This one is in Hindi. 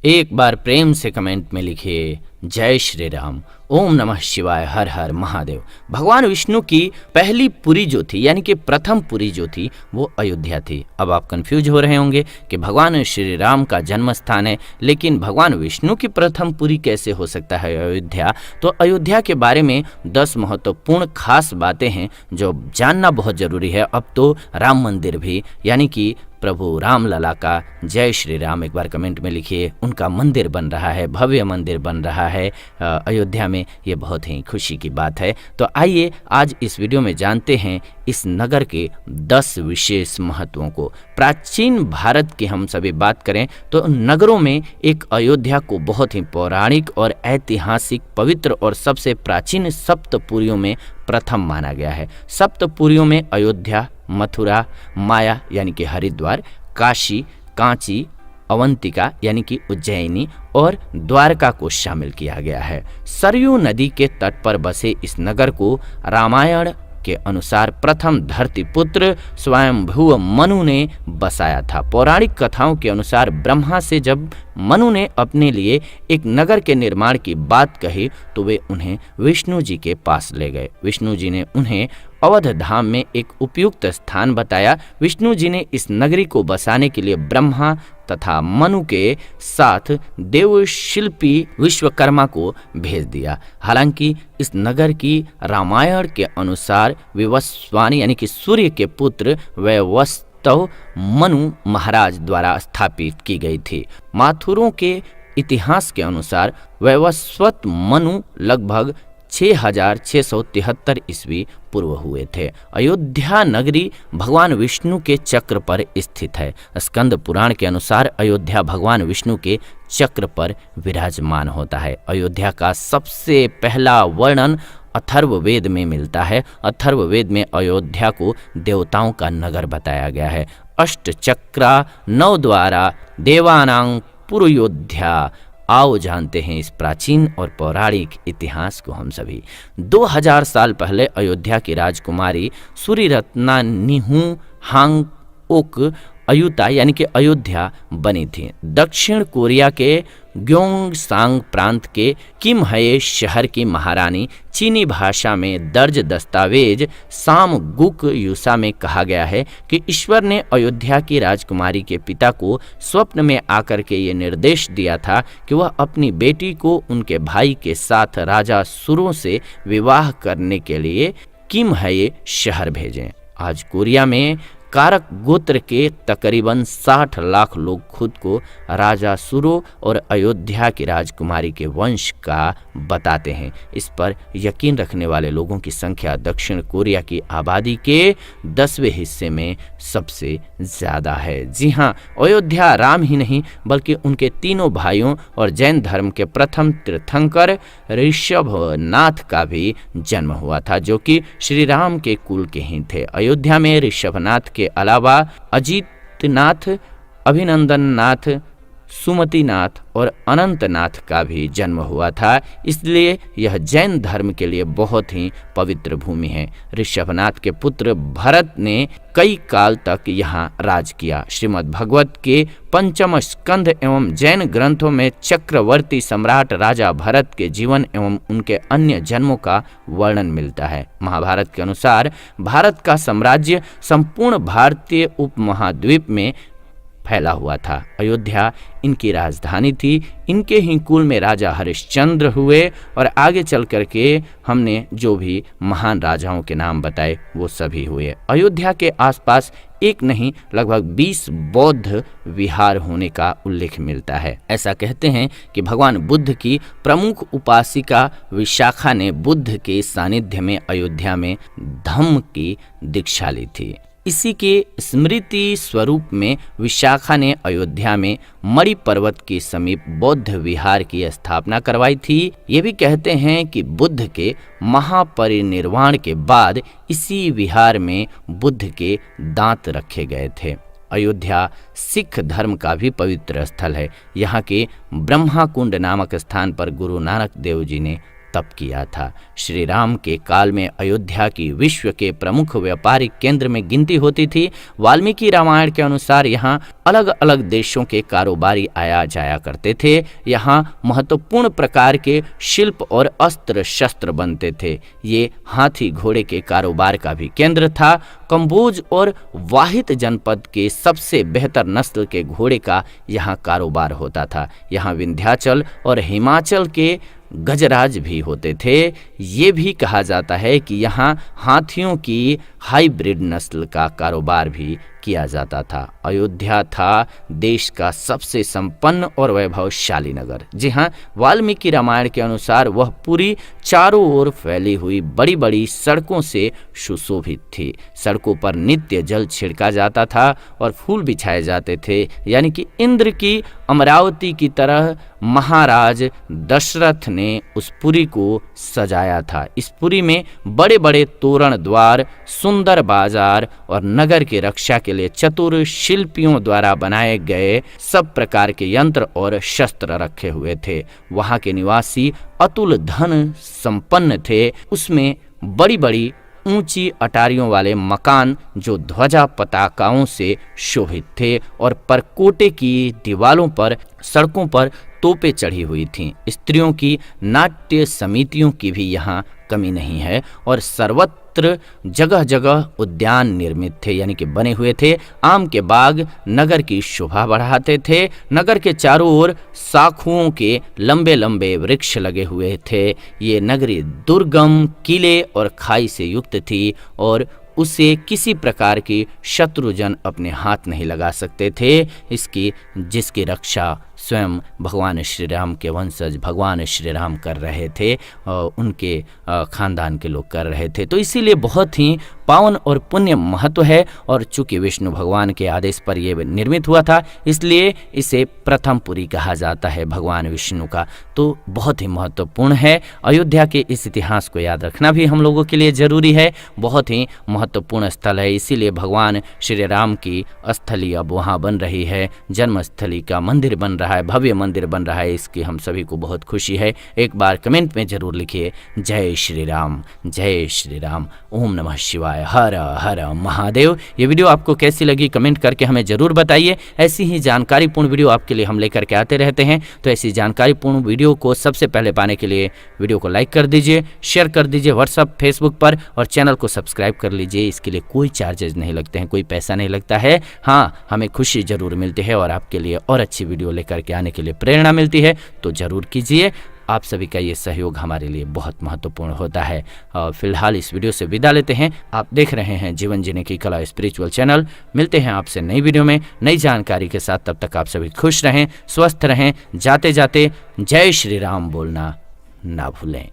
एक बार प्रेम से कमेंट में लिखिए जय श्री राम, ओम नमः शिवाय, हर हर महादेव। भगवान विष्णु की पहली पुरी जो थी यानी कि प्रथम पुरी जो थी वो अयोध्या थी। अब आप कंफ्यूज हो रहे होंगे कि भगवान श्री राम का जन्म स्थान है, लेकिन भगवान विष्णु की प्रथम पुरी कैसे हो सकता है अयोध्या। तो अयोध्या के बारे में 10 महत्वपूर्ण खास बातें हैं जो जानना बहुत जरूरी है। अब तो राम मंदिर भी यानी कि प्रभु राम लला का जय श्री राम एक बार कमेंट में लिखिए, उनका मंदिर बन रहा है, भव्य मंदिर बन रहा है अयोध्या में। ये बहुत ही खुशी की बात है। तो आइए आज इस वीडियो में जानते हैं इस नगर के 10 विशेष महत्वों को। प्राचीन भारत की हम सभी बात करें तो नगरों में एक अयोध्या को बहुत ही पौराणिक और ऐतिहासिक, पवित्र और सबसे प्राचीन सप्तपुरियों में प्रथम माना गया है। सप्तपुरियों में अयोध्या, मथुरा, माया यानी कि हरिद्वार, काशी, कांची, अवंतिका यानी कि उज्जैनी और द्वारका को शामिल किया गया है। सरयू नदी के तट पर बसे इस नगर को रामायण के अनुसार प्रथम धरतीपुत्र स्वयंभू मनु ने बसाया था। पौराणिक कथाओं के अनुसार ब्रह्मा से जब मनु ने अपने लिए एक नगर के निर्माण की बात कही तो वे उन्हें विष्णु जी के पास ले गए। विष्णु जी ने उन्हें अवध धाम में एक उपयुक्त स्थान बताया। विष्णु जी ने इस नगरी को बसाने के लिए ब्रह्मा तथा मनु के साथ देवशिल्पी विश्वकर्मा को भेज दिया। हालांकि इस नगर की रामायण के अनुसार विवस्वानी यानी कि सूर्य के पुत्र वैवस्वत मनु महाराज द्वारा स्थापित की गई थी। माथुरों के इतिहास के अनुसार वैवस्वत मनु लगभग 6673 ईस्वी पूर्व हुए थे। अयोध्या नगरी भगवान विष्णु के चक्र पर स्थित है। स्कंद पुराण के अनुसार अयोध्या भगवान विष्णु के चक्र पर विराजमान होता है। अयोध्या का सबसे पहला वर्णन अथर्ववेद में मिलता है। अथर्ववेद में अयोध्या को देवताओं का नगर बताया गया है। अष्टचक्रा नवद्वारा देवानां पुरयोध्या। आओ जानते हैं इस प्राचीन और पौराणिक इतिहास को हम सभी। 2000 साल पहले अयोध्या की राजकुमारी सूर्यरत्ना निहू हांगओक अयुता यानी कि अयोध्या बनी थी। दक्षिण कोरिया के ग्योंगसांग प्रांत के किमहये शहर की महारानी। चीनी भाषा में दर्ज दस्तावेज सामगुक युसा में कहा गया है कि ईश्वर ने अयोध्या की राजकुमारी के पिता को स्वप्न में आकर के ये निर्देश दिया था कि वह अपनी बेटी को उनके भाई के साथ राजा सुरों से विवाह करने के लिए किमहये शहर भेजें। आज कोरिया में कारक गोत्र के तकरीबन 60 लाख लोग खुद को राजा सुरो और अयोध्या की राजकुमारी के वंश का बताते हैं। इस पर यकीन रखने वाले लोगों की संख्या दक्षिण कोरिया की आबादी के 10वें हिस्से में सबसे ज़्यादा है। जी हाँ, अयोध्या राम ही नहीं बल्कि उनके तीनों भाइयों और जैन धर्म के प्रथम तीर्थंकर ऋषभनाथ का भी जन्म हुआ था, जो कि श्री राम के कुल के ही थे। अयोध्या में ऋषभनाथ के अलावा अजितनाथ, अभिनंदननाथ, सुमतिनाथ और अनंतनाथ का भी जन्म हुआ था। इसलिए यह जैन धर्म के लिए बहुत ही पवित्र भूमि है। ऋषभनाथ के पुत्र भरत ने कई काल तक यहाँ राज किया। श्रीमद् भागवत के पंचम स्कंध एवं जैन ग्रंथों में चक्रवर्ती सम्राट राजा भरत के जीवन एवं उनके अन्य जन्मों का वर्णन मिलता है। महाभारत के अनुसार भारत का साम्राज्य संपूर्ण भारतीय उपमहाद्वीप में फैला हुआ था। अयोध्या इनकी राजधानी थी। इनके ही कुल में राजा हरिश्चंद्र हुए और आगे चल करके हमने जो भी महान राजाओं के नाम बताए वो सभी हुए। अयोध्या के आसपास एक नहीं लगभग 20 बौद्ध विहार होने का उल्लेख मिलता है। ऐसा कहते हैं कि भगवान बुद्ध की प्रमुख उपासिका विशाखा ने बुद्ध के सानिध्य में अयोध्या में धम्म की दीक्षा ली थी। इसी के स्मृति स्वरूप में विशाखा ने अयोध्या में मणि पर्वत के समीप बौद्ध विहार की स्थापना करवाई थी। ये भी कहते हैं कि बुद्ध के महापरिनिर्वाण के बाद इसी विहार में बुद्ध के दांत रखे गए थे। अयोध्या सिख धर्म का भी पवित्र स्थल है। यहाँ के ब्रह्मा कुंड नामक स्थान पर गुरु नानक देव जी ने तप किया था। श्री राम के काल में अयोध्या की विश्व के प्रमुख व्यापारिक केंद्र में गिनती होती थी। वाल्मीकि रामायण के अनुसार यहाँ अलग अलग देशों के कारोबारी आया जाया करते थे। यहाँ महत्वपूर्ण प्रकार के शिल्प और अस्त्र शस्त्र बनते थे। ये हाथी घोड़े के कारोबार का भी केंद्र था। कंबोज और वाहित जनपद के सबसे बेहतर नस्ल के घोड़े का यहाँ कारोबार होता था। यहाँ विंध्याचल और हिमाचल के गजराज भी होते थे। ये भी कहा जाता है कि यहाँ हाथियों की हाइब्रिड नस्ल का कारोबार भी किया जाता था। अयोध्या था देश का सबसे संपन्न और वैभवशाली नगर। जी हाँ, वाल्मीकि रामायण के अनुसार वह पूरी चारों ओर फैली हुई बड़ी बड़ी सड़कों से सुशोभित थी। सड़कों पर नित्य जल छिड़का जाता था और फूल बिछाए जाते थे, यानी कि इंद्र की अमरावती की तरह महाराज दशरथ ने उस पुरी को सजाया था। इस पुरी में बड़े बड़े तोरण द्वार, सुंदर बाजार और नगर की रक्षा के लिए चतुर शिल्पियों द्वारा बनाए गए सब प्रकार के यंत्र और शस्त्र रखे हुए थे। वहां के निवासी अतुल धन संपन्न थे। उसमें बड़ी बड़ी ऊंची अटारियों वाले मकान जो ध्वजा पताकाओं से शोभित थे और परकोटे की दीवालों पर सड़कों पर तोपें चढ़ी हुई थीं। स्त्रियों की नाट्य समितियों की भी यहाँ कमी नहीं है और सर्वत्र जगह जगह उद्यान निर्मित थे, यानी कि बने हुए थे। आम के बाग नगर की शोभा बढ़ाते थे। नगर के चारों ओर शाखुओं के लंबे लंबे वृक्ष लगे हुए थे। ये नगरी दुर्गम, किले और खाई से युक्त थी और उसे किसी प्रकार की शत्रुजन अपने हाथ नहीं लगा सकते थे। जिसकी रक्षा स्वयं भगवान श्री राम के वंशज भगवान श्री राम कर रहे थे और उनके खानदान के लोग कर रहे थे। तो इसीलिए बहुत ही पावन और पुण्य महत्व है। और चूंकि विष्णु भगवान के आदेश पर यह निर्मित हुआ था, इसलिए इसे प्रथम पुरी कहा जाता है भगवान विष्णु का। तो बहुत ही महत्वपूर्ण है। अयोध्या के इस इतिहास को याद रखना भी हम लोगों के लिए जरूरी है। बहुत ही महत्वपूर्ण स्थल है, इसीलिए भगवान श्री राम की स्थली अब वहाँ बन रही है। जन्मस्थली का मंदिर बन रहा है, भव्य मंदिर बन रहा है। इसकी हम सभी को बहुत खुशी है। एक बार कमेंट में जरूर लिखिए जय श्री राम, जय श्री राम, ओम नमः शिवाय, हर हर महादेव। ये वीडियो आपको कैसी लगी कमेंट करके हमें जरूर बताइए। ऐसी ही जानकारीपूर्ण वीडियो आपके लिए हम लेकर के आते रहते हैं। तो ऐसी जानकारीपूर्ण वीडियो को सबसे पहले पाने के लिए वीडियो को लाइक कर दीजिए, शेयर कर दीजिए व्हाट्सएप, फेसबुक पर, और चैनल को सब्सक्राइब कर लीजिए। इसके लिए कोई चार्जेस नहीं लगते हैं, कोई पैसा नहीं लगता है। हाँ, हमें खुशी जरूर मिलती है और आपके लिए और अच्छी वीडियो लेकर के आने के लिए प्रेरणा मिलती है। तो जरूर कीजिए। आप सभी का ये सहयोग हमारे लिए बहुत महत्वपूर्ण होता है। फिलहाल इस वीडियो से विदा लेते हैं। आप देख रहे हैं जीवन जीने की कला स्पिरिचुअल चैनल। मिलते हैं आपसे नई वीडियो में नई जानकारी के साथ। तब तक आप सभी खुश रहें, स्वस्थ रहें। जाते जाते जय श्री राम बोलना ना भूलें।